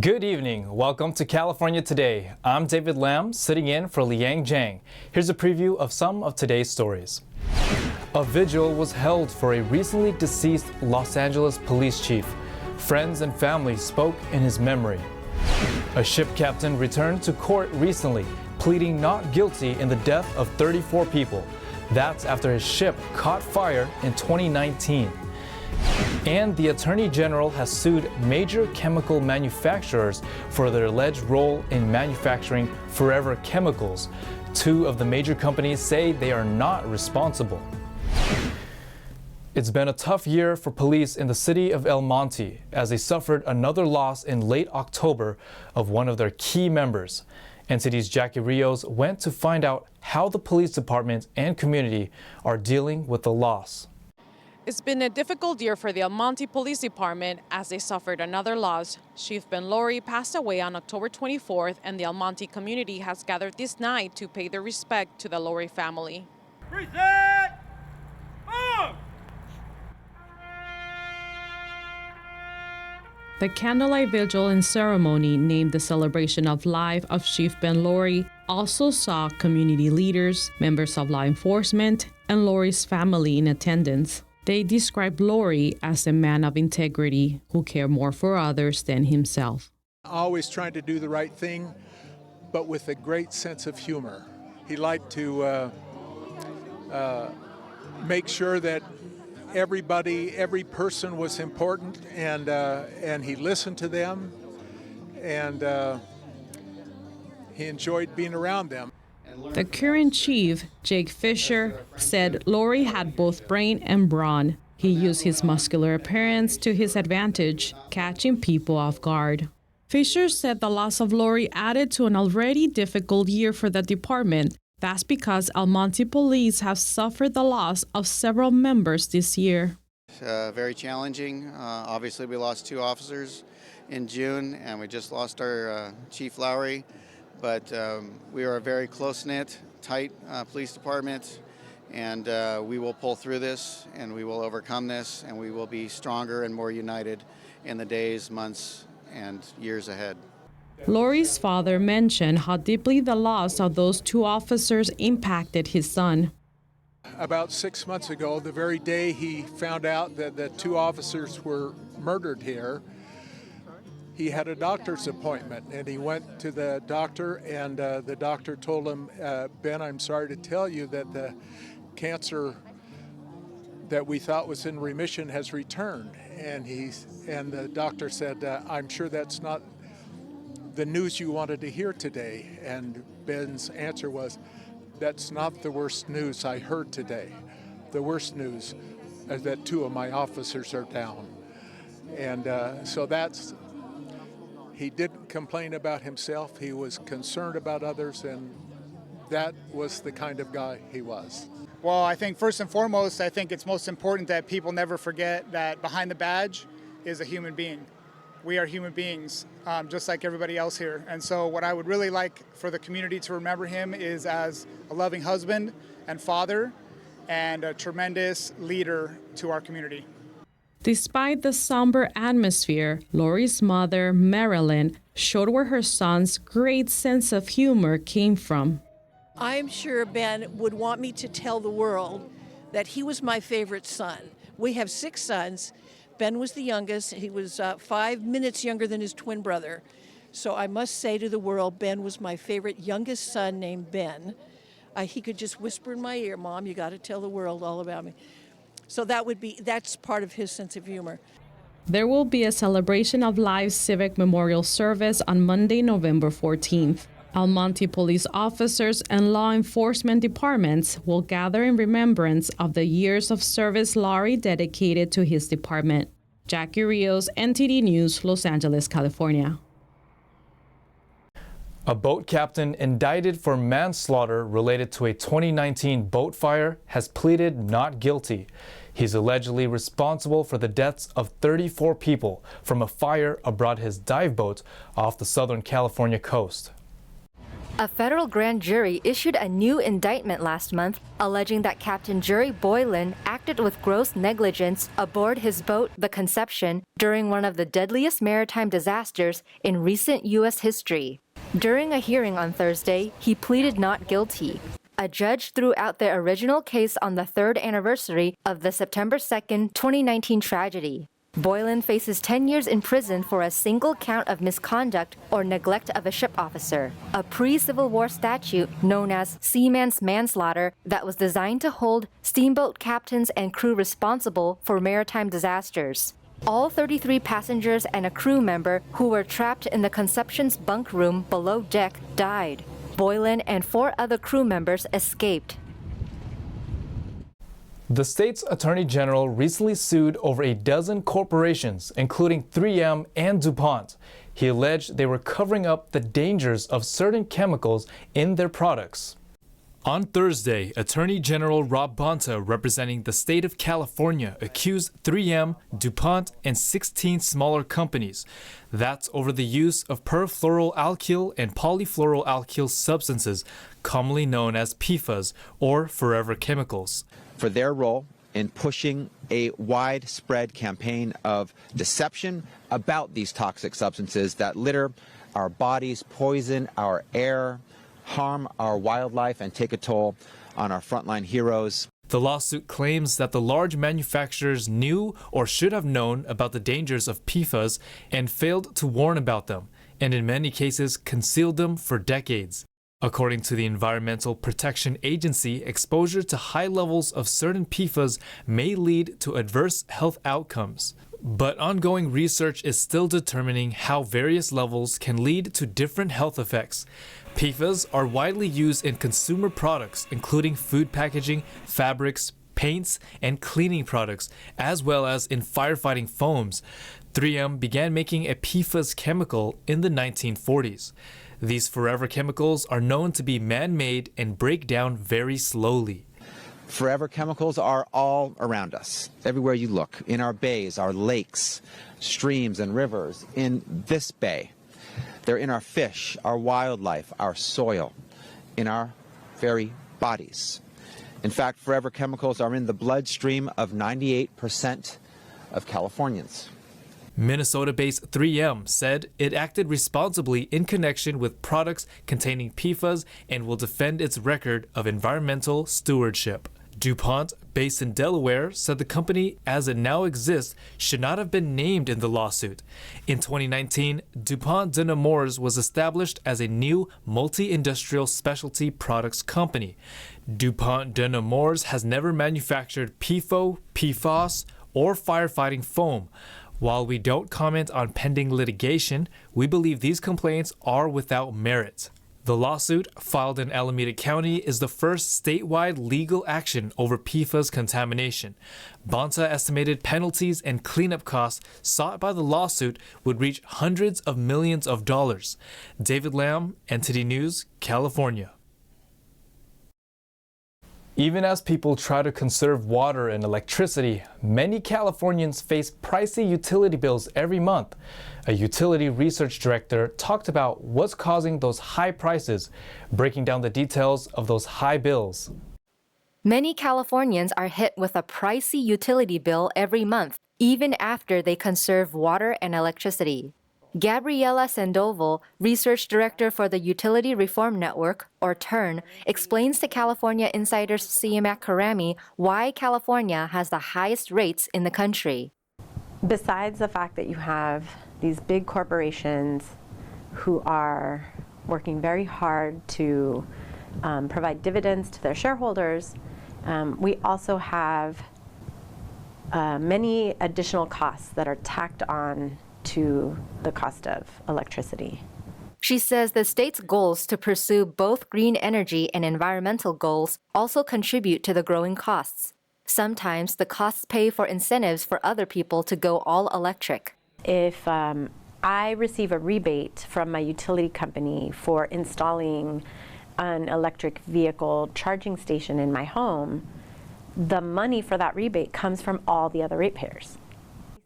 Good evening. Welcome to California Today. I'm David Lam, sitting in for Liang Zhang. Here's a preview of some of today's stories. A vigil was held for a recently deceased Los Angeles police chief. Friends and family spoke in his memory. A ship captain returned to court recently, pleading not guilty in the death of 34 people. That's after his ship caught fire in 2019. And the Attorney General has sued major chemical manufacturers for their alleged role in manufacturing forever chemicals. Two of the major companies say they are not responsible. It's been a tough year for police in the city of El Monte as they suffered another loss in late October of one of their key members. NCT's Jackie Rios went to find out how the police department and community are dealing with the loss. It's been a difficult year for the El Monte Police Department as they suffered another loss. Chief Ben Lori passed away on October 24th, and the El Monte community has gathered this night to pay their respect to the Lori family. Reset! Move! The candlelight vigil and ceremony named the celebration of life of Chief Ben Lori also saw community leaders, members of law enforcement, and Lori's family in attendance. They described Lori as a man of integrity who cared more for others than himself. Always trying to do the right thing, but with a great sense of humor. He liked to make sure that every person was important, and he listened to them, and he enjoyed being around them. The current chief, Jake Fisher, said Lori had both brain and brawn. He used his muscular appearance to his advantage, catching people off guard. Fisher said the loss of Lori added to an already difficult year for the department. That's because El Monte Police have suffered the loss of several members this year. Very challenging. Obviously, we lost 2 officers in June, and we just lost our Chief Lowry. But we are a very close-knit, tight police department, and we will pull through this, and we will overcome this, and we will be stronger and more united in the days, months, and years ahead. Lori's father mentioned how deeply the loss of those 2 officers impacted his son. About 6 months ago, the very day he found out that the 2 officers were murdered here, he had a doctor's appointment, and he went to the doctor, and the doctor told him, Ben, I'm sorry to tell you that the cancer that we thought was in remission has returned. And the doctor said, I'm sure that's not the news you wanted to hear today. And Ben's answer was, that's not the worst news I heard today. The worst news is that 2 of my officers are down. And so he didn't complain about himself. He was concerned about others, and that was the kind of guy he was. Well, I think first and foremost, I think it's most important that people never forget that behind the badge is a human being. We are human beings, just like everybody else here. And so what I would really like for the community to remember him is as a loving husband and father and a tremendous leader to our community. Despite the somber atmosphere, Lori's mother, Marilyn, showed where her son's great sense of humor came from. I'm sure Ben would want me to tell the world that he was my favorite son. We have 6 sons. Ben was the youngest. He was 5 minutes younger than his twin brother. So I must say to the world, Ben was my favorite youngest son named Ben. He could just whisper in my ear, Mom, you got to tell the world all about me. So that's part of his sense of humor. There will be a celebration of life civic memorial service on Monday, November 14th. El Monte police officers and law enforcement departments will gather in remembrance of the years of service Lori dedicated to his department. Jackie Rios, NTD News, Los Angeles, California. A boat captain indicted for manslaughter related to a 2019 boat fire has pleaded not guilty. He's allegedly responsible for the deaths of 34 people from a fire aboard his dive boat off the Southern California coast. A federal grand jury issued a new indictment last month, alleging that Captain Jerry Boylan acted with gross negligence aboard his boat, the Conception, during one of the deadliest maritime disasters in recent U.S. history. During a hearing on Thursday, he pleaded not guilty. A judge threw out the original case on the third anniversary of the September 2, 2019 tragedy. Boylan faces 10 years in prison for a single count of misconduct or neglect of a ship officer, a pre-Civil War statute known as seaman's manslaughter that was designed to hold steamboat captains and crew responsible for maritime disasters. All 33 passengers and a crew member who were trapped in the Conception's bunk room below deck died. Boylan and 4 other crew members escaped. The state's attorney general recently sued over a dozen corporations, including 3M and Dupont. He alleged they were covering up the dangers of certain chemicals in their products. On Thursday, Attorney General Rob Bonta, representing the state of California, accused 3M, DuPont, and 16 smaller companies. That's over the use of perfluoroalkyl and polyfluoroalkyl substances, commonly known as PFAS, or forever chemicals, for their role in pushing a widespread campaign of deception about these toxic substances that litter our bodies, poison our air, harm our wildlife, and take a toll on our frontline heroes. The lawsuit claims that the large manufacturers knew or should have known about the dangers of PFAS and failed to warn about them, and in many cases concealed them for decades. According to the Environmental Protection Agency, exposure to high levels of certain PFAS may lead to adverse health outcomes. But ongoing research is still determining how various levels can lead to different health effects. PFAS are widely used in consumer products, including food packaging, fabrics, paints, and cleaning products, as well as in firefighting foams. 3M began making a PFAS chemical in the 1940s. These forever chemicals are known to be man-made and break down very slowly. Forever chemicals are all around us, everywhere you look, in our bays, our lakes, streams, and rivers, in this bay. They're in our fish, our wildlife, our soil, in our very bodies. In fact, forever chemicals are in the bloodstream of 98% of Californians. Minnesota-based 3M said it acted responsibly in connection with products containing PFAS and will defend its record of environmental stewardship. DuPont, based in Delaware, said the company, as it now exists, should not have been named in the lawsuit. In 2019, DuPont de Nemours was established as a new multi-industrial specialty products company. DuPont de Nemours has never manufactured PFO, PFAS, or firefighting foam. While we don't comment on pending litigation, we believe these complaints are without merit. The lawsuit, filed in Alameda County, is the first statewide legal action over PFAS contamination. Bonta estimated penalties and cleanup costs sought by the lawsuit would reach hundreds of millions of dollars. David Lamb, NTD News, California. Even as people try to conserve water and electricity, many Californians face pricey utility bills every month. A utility research director talked about what's causing those high prices, breaking down the details of those high bills. Many Californians are hit with a pricey utility bill every month, even after they conserve water and electricity. Gabriela Sandoval, research director for the Utility Reform Network, or TURN, explains to California Insider's Siamak Karami why California has the highest rates in the country. Besides the fact that you have these big corporations who are working very hard to provide dividends to their shareholders, we also have many additional costs that are tacked on to the cost of electricity. She says the state's goals to pursue both green energy and environmental goals also contribute to the growing costs. Sometimes the costs pay for incentives for other people to go all electric. If I receive a rebate from my utility company for installing an electric vehicle charging station in my home, the money for that rebate comes from all the other ratepayers.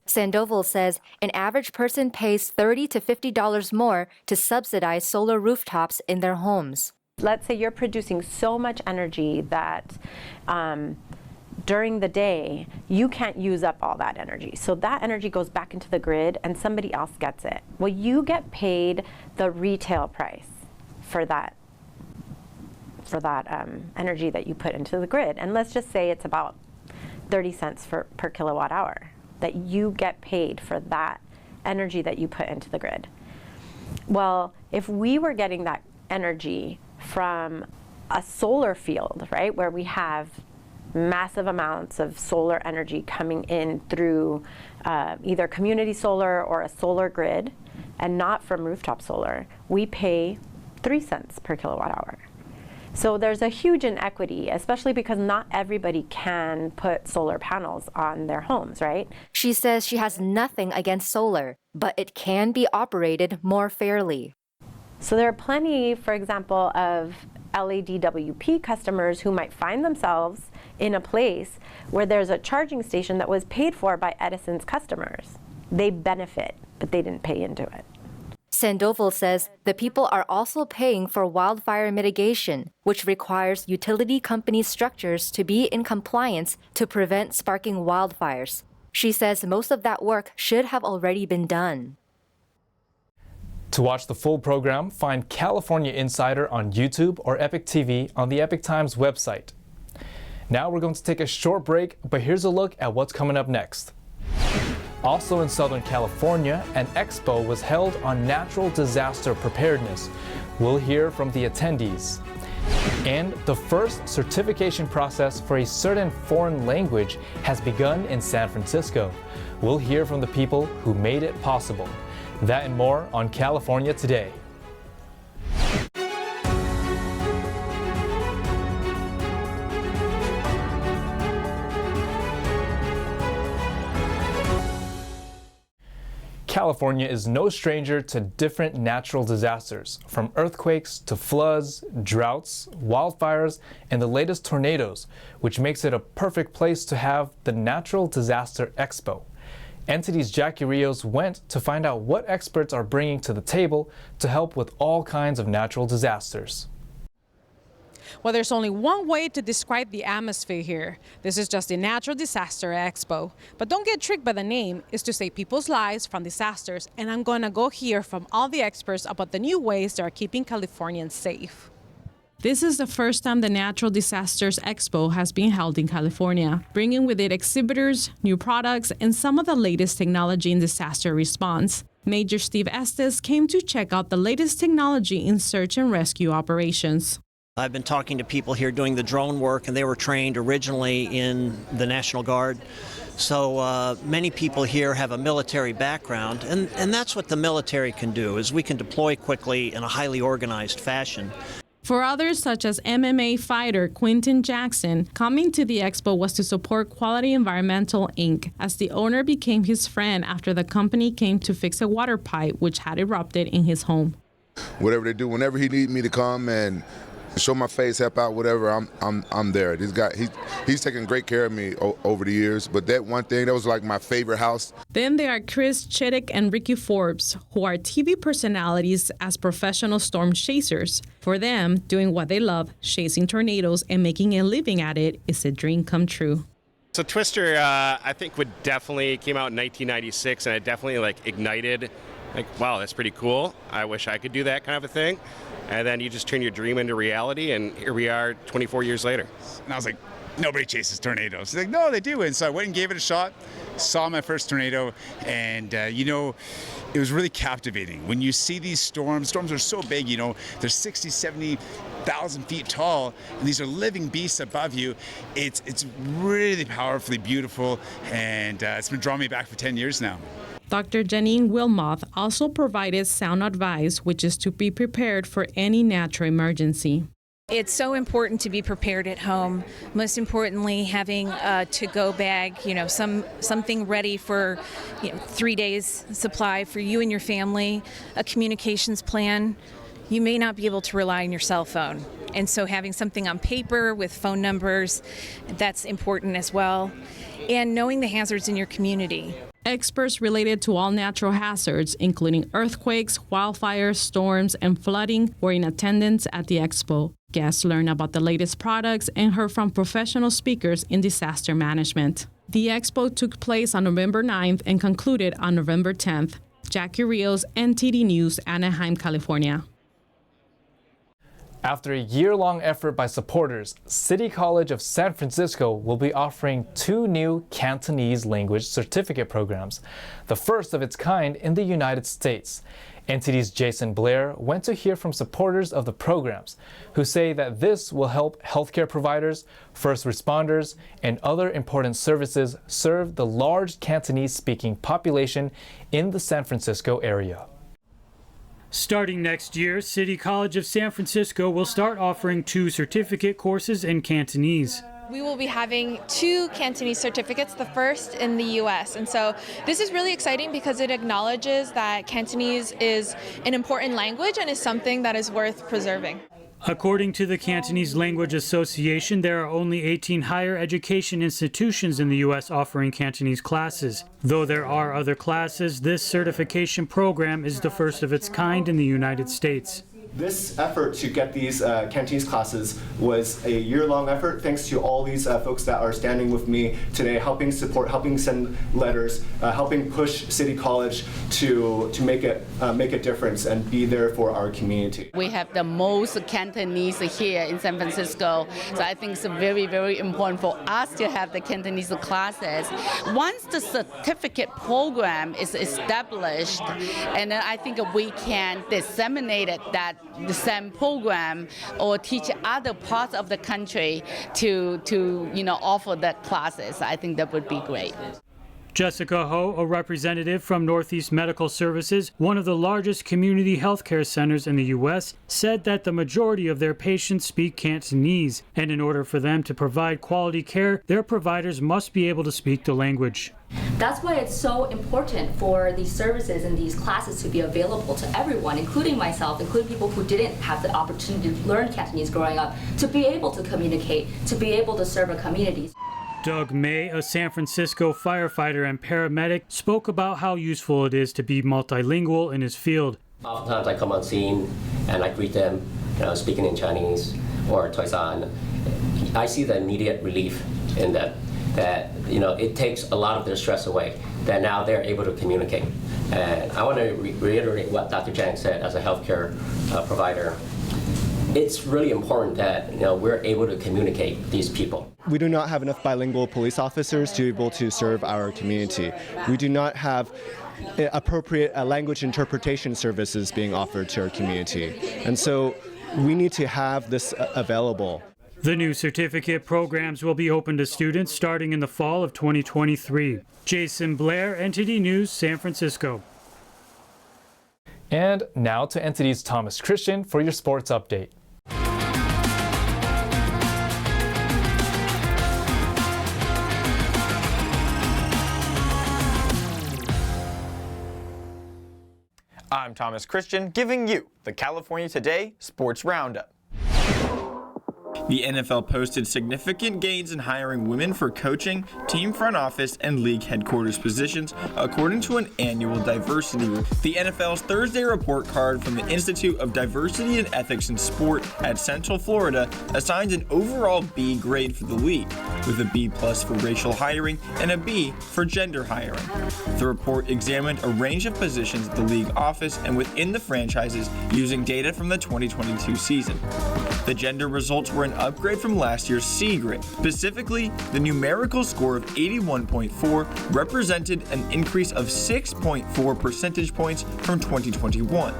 Sandoval says an average person pays $30 to $50 more to subsidize solar rooftops in their homes. Let's say you're producing so much energy that during the day, you can't use up all that energy. So that energy goes back into the grid and somebody else gets it. Well, you get paid the retail price for that energy that you put into the grid. And let's just say it's about 30 cents per kilowatt hour that you get paid for that energy that you put into the grid. Well, if we were getting that energy from a solar field, right, where we have massive amounts of solar energy coming in through either community solar or a solar grid, and not from rooftop solar, we pay 3 cents per kilowatt hour. So there's a huge inequity, especially because not everybody can put solar panels on their homes, right? She says she has nothing against solar, but it can be operated more fairly. So there are plenty, for example, of LADWP customers who might find themselves in a place where there's a charging station that was paid for by Edison's customers. They benefit, but they didn't pay into it. Sandoval says the people are also paying for wildfire mitigation, which requires utility company structures to be in compliance to prevent sparking wildfires. She says most of that work should have already been done. To watch the full program, find California Insider on YouTube or Epic TV on the Epic Times website. Now we're going to take a short break, but here's a look at what's coming up next. Also in Southern California, an expo was held on natural disaster preparedness. We'll hear from the attendees. And the first certification process for a certain foreign language has begun in San Francisco. We'll hear from the people who made it possible. That and more on California Today. California is no stranger to different natural disasters, from earthquakes to floods, droughts, wildfires, and the latest tornadoes, which makes it a perfect place to have the Natural Disaster Expo. Entity's Jackie Rios went to find out what experts are bringing to the table to help with all kinds of natural disasters. Well, there's only one way to describe the atmosphere here. This is just the Natural Disaster Expo. But don't get tricked by the name. It's to save people's lives from disasters. And I'm going to go hear from all the experts about the new ways they are keeping Californians safe. This is the first time the Natural Disasters Expo has been held in California, bringing with it exhibitors, new products, and some of the latest technology in disaster response. Major Steve Estes came to check out the latest technology in search and rescue operations. I've been talking to people here doing the drone work, and they were trained originally in the National Guard. So many people here have a military background, and that's what the military can do, is we can deploy quickly in a highly organized fashion. For others, such as MMA fighter Quinton Jackson, coming to the expo was to support Quality Environmental Inc., as the owner became his friend after the company came to fix a water pipe which had erupted in his home. Whatever they do, whenever he needs me to come and show my face, help out, whatever, I'm there. This guy, he's taken great care of me over the years, but that one thing, that was like my favorite house. Then there are Chris Chittick and Ricky Forbes, who are TV personalities as professional storm chasers. For them, doing what they love, chasing tornadoes and making a living at it, is a dream come true. So Twister, I think definitely came out in 1996, and it definitely ignited, wow, that's pretty cool. I wish I could do that kind of a thing. And then you just turn your dream into reality, and here we are 24 years later. And I was like, nobody chases tornadoes. He's like, no, they do. And so I went and gave it a shot, saw my first tornado, and it was really captivating. When you see these storms are so big, they're 60, 70,000 feet tall, and these are living beasts above you. It's really powerfully beautiful, and it's been drawing me back for 10 years now. Dr. Janine Wilmoth also provided sound advice, which is to be prepared for any natural emergency. It's so important to be prepared at home. Most importantly, having a to-go bag, something ready for 3 days supply for you and your family, a communications plan. You may not be able to rely on your cell phone. And so having something on paper with phone numbers, that's important as well. And knowing the hazards in your community. Experts related to all natural hazards, including earthquakes, wildfires, storms, and flooding, were in attendance at the Expo. Guests learned about the latest products and heard from professional speakers in disaster management. The Expo took place on November 9th and concluded on November 10th. Jackie Rios, NTD News, Anaheim, California. After a year-long effort by supporters, City College of San Francisco will be offering 2 new Cantonese language certificate programs, the first of its kind in the United States. NTD's Jason Blair went to hear from supporters of the programs, who say that this will help healthcare providers, first responders, and other important services serve the large Cantonese-speaking population in the San Francisco area. Starting next year, City College of San Francisco will start offering 2 certificate courses in Cantonese. We will be having 2 Cantonese certificates, the first in the U.S. And so this is really exciting because it acknowledges that Cantonese is an important language and is something that is worth preserving. According to the Cantonese Language Association, there are only 18 higher education institutions in the U.S. offering Cantonese classes. Though there are other classes, this certification program is the first of its kind in the United States. This effort to get these Cantonese classes was a year-long effort, thanks to all these folks that are standing with me today, helping support, helping send letters, helping push City College to make a difference and be there for our community. We have the most Cantonese here in San Francisco, so I think it's very, very important for us to have the Cantonese classes. Once the certificate program is established, and then I think we can disseminate that the same program or teach other parts of the country to offer that classes. I think that would be great. Jessica Ho, a representative from Northeast Medical Services, one of the largest community healthcare centers in the U.S., said that the majority of their patients speak Cantonese, and in order for them to provide quality care, their providers must be able to speak the language. That's why it's so important for these services and these classes to be available to everyone, including myself, including people who didn't have the opportunity to learn Cantonese growing up, to be able to communicate, to be able to serve a community. Doug May, a San Francisco firefighter and paramedic, spoke about how useful it is to be multilingual in his field. Oftentimes I come on scene and I greet them, speaking in Chinese or Toisan. I see the immediate relief in them, that it takes a lot of their stress away, that now they're able to communicate. And I want to reiterate what Dr. Jang said as a healthcare provider. It's really important that we're able to communicate these people. We do not have enough bilingual police officers to be able to serve our community. We do not have appropriate language interpretation services being offered to our community. And so we need to have this available. The new certificate programs will be open to students starting in the fall of 2023. Jason Blair, NTD News, San Francisco. And now to NTD's Thomas Christian for your sports update. I'm Thomas Christian, giving you the California Today Sports Roundup. The NFL posted significant gains in hiring women for coaching, team front office, and league headquarters positions, according to an annual diversity report. The NFL's Thursday report card from the Institute of Diversity and Ethics in Sport at Central Florida assigns an overall B grade for the league, with a B+ for racial hiring and a B for gender hiring. The report examined a range of positions at the league office and within the franchises using data from the 2022 season. The gender results were an upgrade from last year's C grade. Specifically, the numerical score of 81.4 represented an increase of 6.4 percentage points from 2021.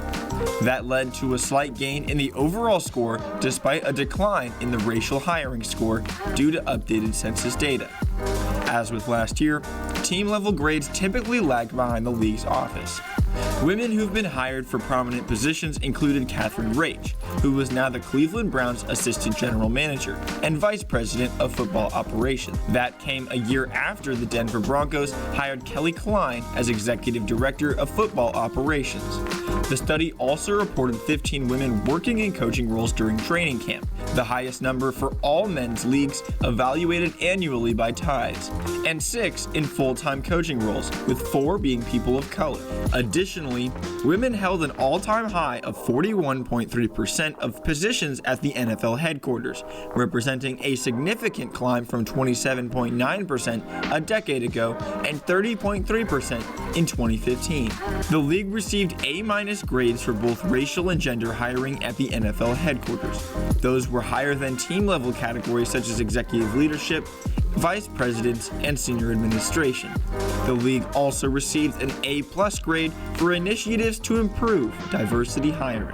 That led to a slight gain in the overall score despite a decline in the racial hiring score due to updated census data. As with last year, team-level grades typically lagged behind the league's office. Women who've been hired for prominent positions included Catherine Rach, who was now the Cleveland Browns Assistant General Manager and Vice President of Football Operations. That came a year after the Denver Broncos hired Kelly Klein as Executive Director of Football Operations. The study also reported 15 women working in coaching roles during training camp, the highest number for all men's leagues evaluated annually by Tides, and 6 in full-time coaching roles, with 4 being people of color. Additionally, women held an all-time high of 41.3% of positions at the NFL headquarters, representing a significant climb from 27.9% a decade ago and 30.3% in 2015. The league received A- grades for both racial and gender hiring at the NFL headquarters. Those were higher than team-level categories such as executive leadership, vice presidents, and senior administration. The league also received an A+ grade for initiatives to improve diversity hiring.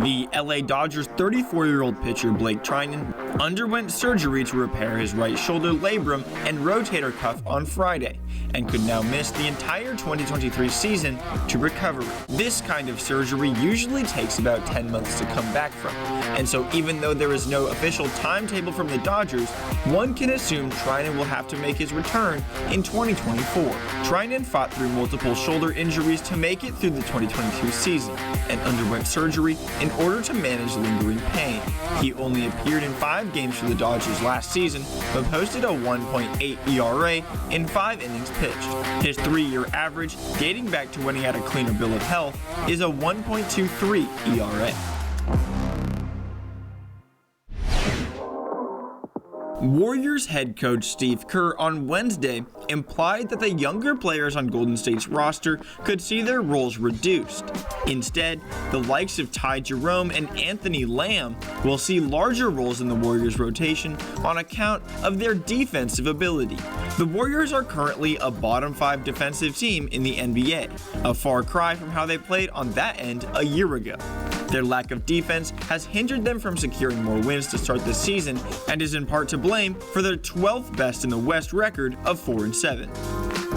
The LA Dodgers' 34-year-old pitcher Blake Treinen underwent surgery to repair his right shoulder labrum and rotator cuff on Friday, and could now miss the entire 2023 season to recover. This kind of surgery usually takes about 10 months to come back from, and so even though there is no official timetable from the Dodgers, one can assume Treinen will have to make his return in 2024. Treinen fought through multiple shoulder injuries to make it through the 2022 season, and underwent surgery in order to manage lingering pain. He only appeared in 5 games for the Dodgers last season, but posted a 1.8 ERA in 5 innings pitched. His 3-year average, dating back to when he had a cleaner bill of health, is a 1.23 ERA. Warriors head coach Steve Kerr on Wednesday implied that the younger players on Golden State's roster could see their roles reduced. Instead, the likes of Ty Jerome and Anthony Lamb will see larger roles in the Warriors' rotation on account of their defensive ability. The Warriors are currently a bottom 5 defensive team in the NBA, a far cry from how they played on that end a year ago. Their lack of defense has hindered them from securing more wins to start the season, and is in part to blame for their 12th best in the West record of 4-7.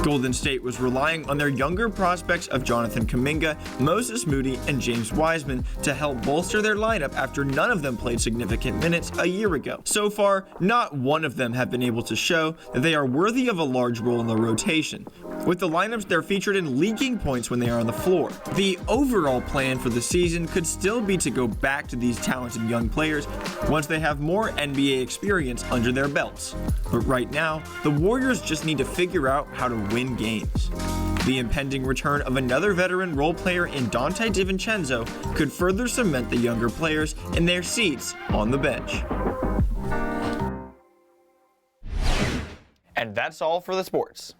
Golden State was relying on their younger prospects of Jonathan Kuminga, Moses Moody, and James Wiseman to help bolster their lineup after none of them played significant minutes a year ago. So far, not one of them have been able to show that they are worthy of a large role in the rotation. With the lineups, they're featured in leaking points when they are on the floor. The overall plan for the season could still be to go back to these talented young players once they have more NBA experience under their belts. But right now, the Warriors just need to figure out how to win games. The impending return of another veteran role player in Donte DiVincenzo could further cement the younger players in their seats on the bench. And that's all for the sports.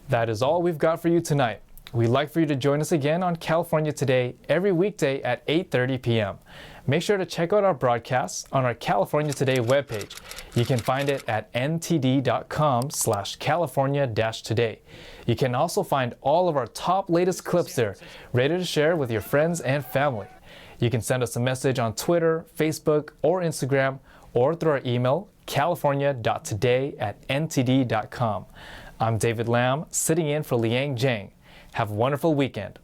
That is all we've got for you tonight. We'd like for you to join us again on California Today every weekday at 8:30 p.m. Make sure to check out our broadcasts on our California Today webpage. You can find it at ntd.com/California-Today. You can also find all of our top latest clips there, ready to share with your friends and family. You can send us a message on Twitter, Facebook, or Instagram, or through our email, california.today@ntd.com. I'm David Lam, sitting in for Liang Zhang. Have a wonderful weekend.